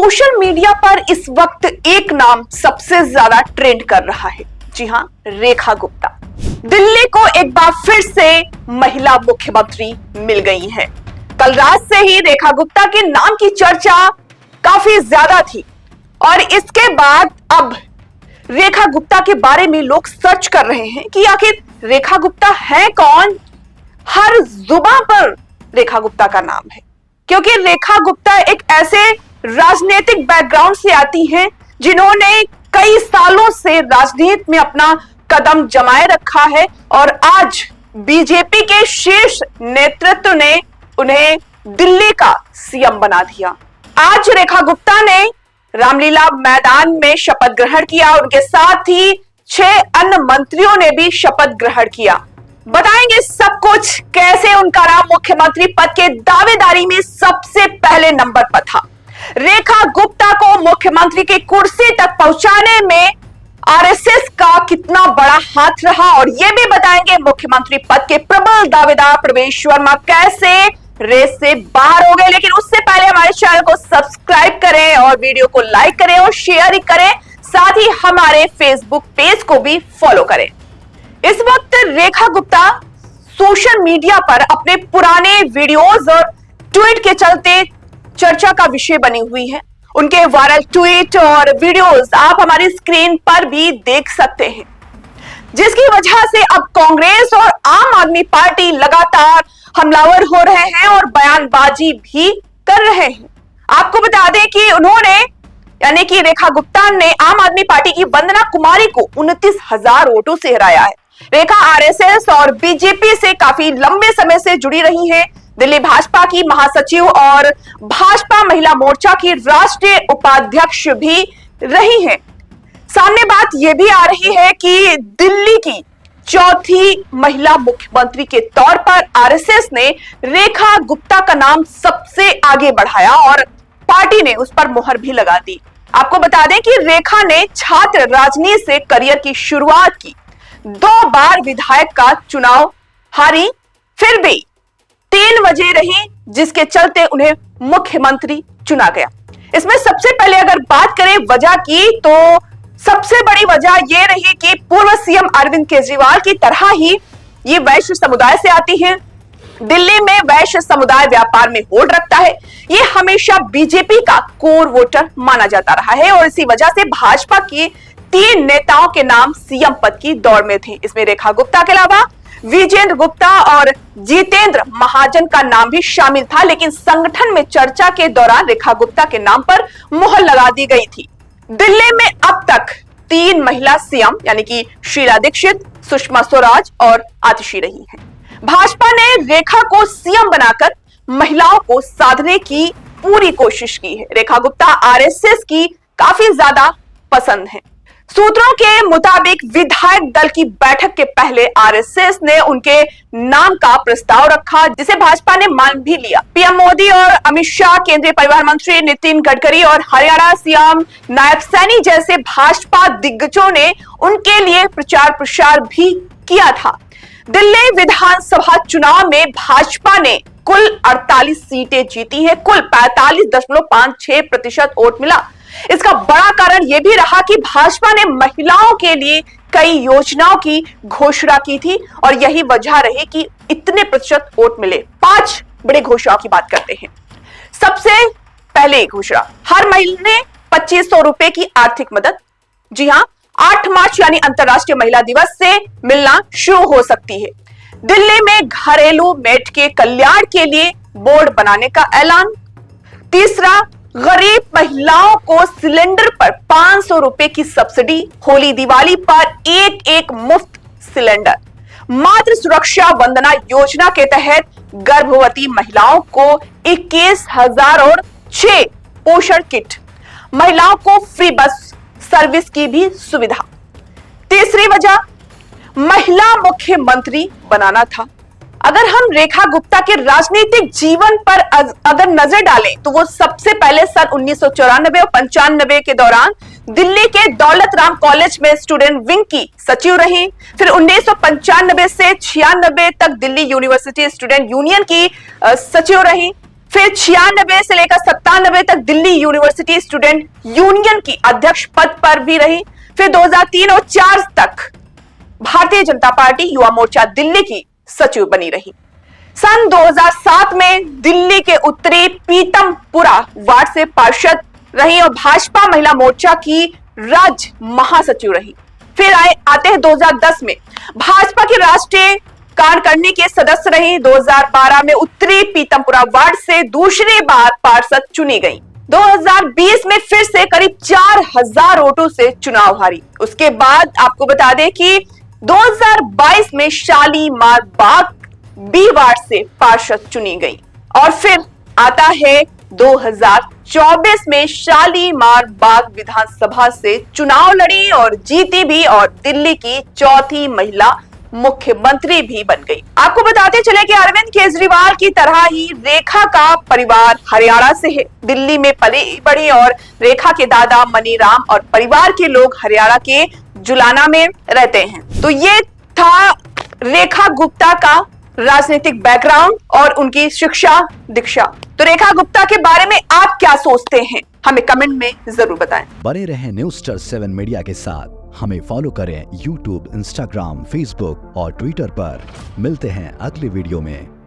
Social media पर इस वक्त एक नाम सबसे ज्यादा ट्रेंड कर रहा है। जी हां, रेखा गुप्ता। दिल्ली को एक बार फिर से महिला मुख्यमंत्री मिल गई हैं। कल रात से ही रेखा गुप्ता के नाम की चर्चा काफी ज्यादा थी और इसके बाद अब रेखा गुप्ता के बारे में लोग सर्च कर रहे हैं कि आखिर रेखा गुप्ता है कौन। हर जुबान पर रेखा गुप्ता का नाम है, क्योंकि रेखा गुप्ता एक ऐसे राजनीतिक बैकग्राउंड से आती हैं जिन्होंने कई सालों से राजनीति में अपना कदम जमाए रखा है और आज बीजेपी के शीर्ष नेतृत्व ने उन्हें दिल्ली का सीएम बना दिया। आज रेखा गुप्ता ने रामलीला मैदान में शपथ ग्रहण किया। उनके साथ ही 6 अन्य मंत्रियों ने भी शपथ ग्रहण किया। बताएंगे सब कुछ, कैसे उनका नाम मुख्यमंत्री पद के दावेदारी में सबसे पहले नंबर पर था। रेखा गुप्ता को मुख्यमंत्री की कुर्सी तक पहुंचाने में आरएसएस का कितना बड़ा हाथ रहा और यह भी बताएंगे मुख्यमंत्री पद के प्रबल दावेदार प्रवेश वर्मा कैसे रेस से बाहर हो गए। लेकिन उससे पहले हमारे चैनल को सब्सक्राइब करें और वीडियो को लाइक करें और शेयर करें, साथ ही हमारे फेसबुक पेज को भी फॉलो करें। इस वक्त रेखा गुप्ता सोशल मीडिया पर अपने पुराने वीडियोस और ट्वीट के चलते चर्चा का विषय बनी हुई है। उनके वायरल ट्वीट और वीडियोस आप हमारी स्क्रीन पर भी देख सकते हैं, जिसकी वजह से अब कांग्रेस और आम आदमी पार्टी लगातार हमलावर हो रहे हैं और बयानबाजी भी कर रहे हैं। आपको बता दें कि उन्होंने यानी कि रेखा गुप्ता ने आम आदमी पार्टी की वंदना कुमारी को 29,000 वोटों से हराया है। रेखा आरएसएस और बीजेपी से काफी लंबे समय से जुड़ी रही हैं। दिल्ली भाजपा की महासचिव और भाजपा महिला मोर्चा की राष्ट्रीय उपाध्यक्ष भी रही हैं। सामने बात यह भी आ रही है कि दिल्ली की चौथी महिला मुख्यमंत्री के तौर पर आरएसएस ने रेखा गुप्ता का नाम सबसे आगे बढ़ाया और पार्टी ने उस पर मुहर भी लगा दी। आपको बता दें कि रेखा ने छात्र राजनीति से करियर की शुरुआत की, 2 बार विधायक का चुनाव हारी, फिर भी 3 वजह रही जिसके चलते उन्हें मुख्यमंत्री चुना गया। इसमें सबसे पहले अगर बात करें वजह की, तो सबसे बड़ी वजह यह रही कि पूर्व सीएम अरविंद केजरीवाल की तरह ही ये वैश्य समुदाय से आती हैं। दिल्ली में वैश्य समुदाय व्यापार में होड़ रखता है। ये हमेशा बीजेपी का कोर वोटर माना जाता रहा है और इसी वजह से भाजपा की 3 नेताओं के नाम सीएम पद की दौड़ में थे। इसमें रेखा गुप्ता के अलावा विजेंद्र गुप्ता और जितेंद्र महाजन का नाम भी शामिल था, लेकिन संगठन में चर्चा के दौरान रेखा गुप्ता के नाम पर मुहर लगा दी गई थी। दिल्ली में अब तक 3 महिला सीएम यानी कि शीला दीक्षित, सुषमा स्वराज और आतिशी रही हैं। भाजपा ने रेखा को सीएम बनाकर महिलाओं को साधने की पूरी कोशिश की है। रेखा गुप्ता आरएसएस की काफी ज्यादा पसंद है। सूत्रों के मुताबिक विधायक दल की बैठक के पहले आरएसएस ने उनके नाम का प्रस्ताव रखा, जिसे भाजपा ने मान भी लिया। पीएम मोदी और अमित शाह, केंद्रीय परिवहन मंत्री नितिन गडकरी और हरियाणा सीएम नायब सैनी जैसे भाजपा दिग्गजों ने उनके लिए प्रचार प्रसार भी किया था। दिल्ली विधानसभा चुनाव में भाजपा ने कुल 48 सीटें जीती है। कुल 45.56% वोट मिला। इसका बड़ा कारण यह भी रहा कि भाजपा ने महिलाओं के लिए कई योजनाओं की घोषणा की थी और यही वजह रही कि इतने प्रतिशत वोट मिले। 5 बड़े घोषणाओं की बात करते हैं। सबसे पहले घोषणा, हर महीने 2500 रुपए की आर्थिक मदद। जी हां, 8 मार्च यानी अंतरराष्ट्रीय महिला दिवस से मिलना शुरू हो सकती है। दिल्ली में घरेलू मेट के कल्याण के लिए बोर्ड बनाने का ऐलान। तीसरा, गरीब महिलाओं को सिलेंडर पर 500 रुपए की सब्सिडी। होली दिवाली पर एक मुफ्त सिलेंडर। मातृ सुरक्षा वंदना योजना के तहत गर्भवती महिलाओं को 21,000 और 6 पोषण किट। महिलाओं को फ्री बस सर्विस की भी सुविधा। तीसरी वजह, महिला मुख्यमंत्री बनाना था। अगर हम रेखा गुप्ता के राजनीतिक जीवन पर अगर नजर डालें तो वो सबसे पहले सन 1994 और 95 के दौरान दिल्ली के दौलत राम कॉलेज में स्टूडेंट विंग की सचिव रही। फिर 1995 से 96 तक दिल्ली यूनिवर्सिटी स्टूडेंट यूनियन की सचिव रही। फिर 96 से लेकर 97 तक दिल्ली यूनिवर्सिटी स्टूडेंट यूनियन की अध्यक्ष पद पर भी रही। फिर 2003 और 4 तक भारतीय जनता पार्टी युवा मोर्चा दिल्ली की सचिव बनी रही। सन 2007 में दिल्ली के उत्तरी पीतमपुरा वार्ड से पार्षद रही और भाजपा महिला मोर्चा की राज्य महासचिव रही। फिर आते हैं 2010 में भाजपा के राष्ट्रीय कार्यकारिणी के सदस्य रही। 2012 में उत्तरी पीतमपुरा वार्ड से दूसरी बार पार्षद चुनी गई। 2020 में फिर से करीब 4000 वोटों से चुनाव हारी। उसके बाद आपको बता दें कि 2022 में शालीमार बाग बी वार्ड से पार्षद चुनी गई और फिर आता है 2024 में शालीमार बाग विधानसभा से चुनाव लड़ी और जीती भी और दिल्ली की चौथी महिला मुख्यमंत्री भी बन गई। आपको बताते चले कि अरविंद केजरीवाल की तरह ही रेखा का परिवार हरियाणा से है। दिल्ली में पली बड़ी और रेखा के दादा मनीराम और परिवार के लोग हरियाणा के जुलाना में रहते हैं। तो ये था रेखा गुप्ता का राजनीतिक बैकग्राउंड और उनकी शिक्षा दीक्षा। तो रेखा गुप्ता के बारे में आप क्या सोचते हैं, हमें कमेंट में जरूर बताएं। बने रहें Newstar7 मीडिया के साथ। हमें फॉलो करें YouTube, Instagram, Facebook और Twitter पर। मिलते हैं अगले वीडियो में।